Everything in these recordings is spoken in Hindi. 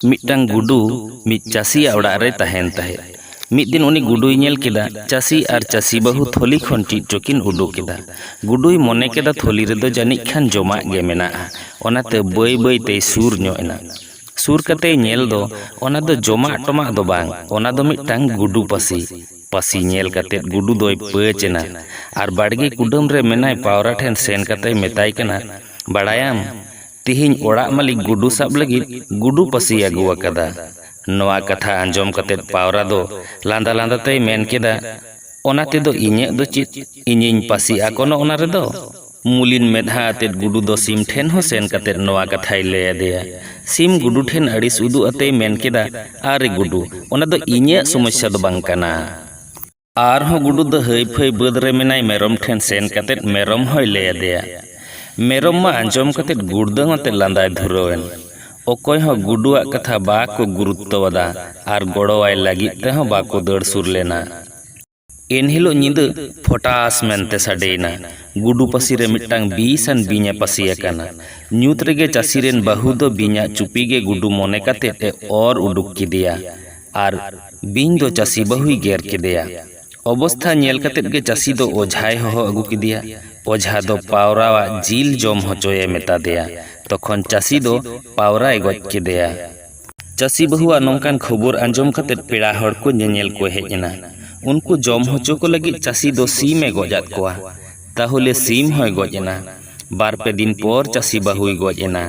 मिट्टांग गुडू मिट चासी ओड़ा रे तहेन तहे मिद दिन उनी गुडुई नेल केदा चासी आर चासी बहु थोली खन चीज चोकिन उडू केदा गुडुई मने केदा थोली रेदो जानिक खान जमा गे मेनाआ ओनाते बई बई ते सुर ᱧᱚᱜ एना सुर कते नेल दो ओना दो जमा टमा दो बांग ओना दो मिट्टांग गुडू पासी पासी नेल कते गुडू दोय पेचेना आर बाड़गे कुडम रे मेनाय पावरा ठेन सेन कते मेताय कना बाड़ायाम तिहिन ओड़ा मालिक गुडू साब लगी गुडू पासी आगुआ कदा नवा कथा आंजम कते पावरा दो लांदा लांदा ते मेन केदा ओनाते दो इᱧे दो चित इᱧिñ पासी आकोनो ओना रे दो मुलिन मेधा अते गुडू दो सिम ठेन हो सेन कते नवा कथाय ले देया सिम गुडू ठेन अड़िस उदु अते मेन केदा आरे गुडू ओना दो इᱧे समस्या दो बांग कना आर हो गुडू दो हई फई बद रे मेनाय मेरम ठेन सेन कते मेरम होय ले देया मेरम मा आंजम कते गुडदंग अते लांदाय धुरवेन ओकोय हो गुडुआ कथा बाको गुरुत्वदा आर गड़ोवाय लगी तेहो बाको दड़ सुर लेना एनहिलो निंद फटास मेनते साडेना गुडू पासी रे मिट्टांग बीसान बीña पासी अकाना न्यूत रेगे चासी रेन बहु दो बीña चुपी गे गुडू मोने कते ते और उडुक किदिया आर बीñ दो चासी बहुई गेर किदिया अवस्था नेल कते गे चासी दो ओझाय हो अगु किदिया ओझा दो पावरावा जिल जम होचोये मेता देया तखन चासी दो पावराय गज किदेया चासी बहुआ नोंकान खबर आंजम कते पेड़ा हड़ को नेनेल को हेजना उनको जम होचो को लगी चासी दो सीमे गजात कोआ ताहले सीम होय गजना बार पे दिन पर चासी बहुई गजना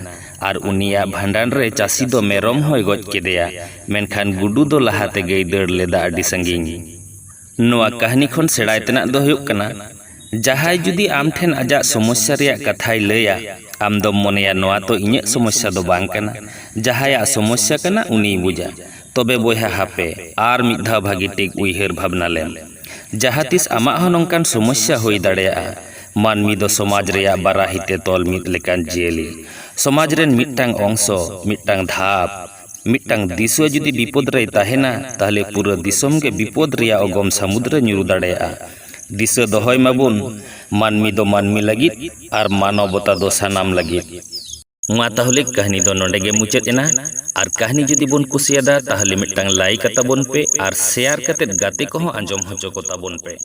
आर उनिया भांडान रे चासी दो मेरम होय गज किदेया मेनखान गुडू दो लहाते गई दड़ लेदा आडी संगिन नोआ कहानी खन सेड़ाय तेना दो हुयुक कना जहाय जुदी आम ठेन आजा समस्या रेया कथाय लैया आम दो मनेया नोआ तो इᱧे समस्या दो बांग कना जहाया समस्या कना उनी बुझा तबे बोया हापे आर मिद धाव भागी टेक उइहर भावना लेम जहातिस आमा हो नोंकान समस्या होई दाड़ेया मानमी दो समाज रेया बाराहिते तोल मिद लेकान जियली समाज रेन मिट्टांग अंशो मिट्टांग धाप मिट्टांग दिसुआ जुदी विपद रे ताहेना ताहले पूरा दिसम के विपद रेया अगम समुद्र ᱧᱩᱨᱩ दाड़ेया दिशा दोहय माबुन मानमी दो मानमी लगी आर मानवता दो सानाम लगी मा ताहले कहानी दो नोंडे गे मुचाद एना आर कहानी जुदी बोन कुसियादा ताहले मिट्टांग लाइक कता बोन पे आर शेयर कते गाते को आंजम होचो को ताबोन पे।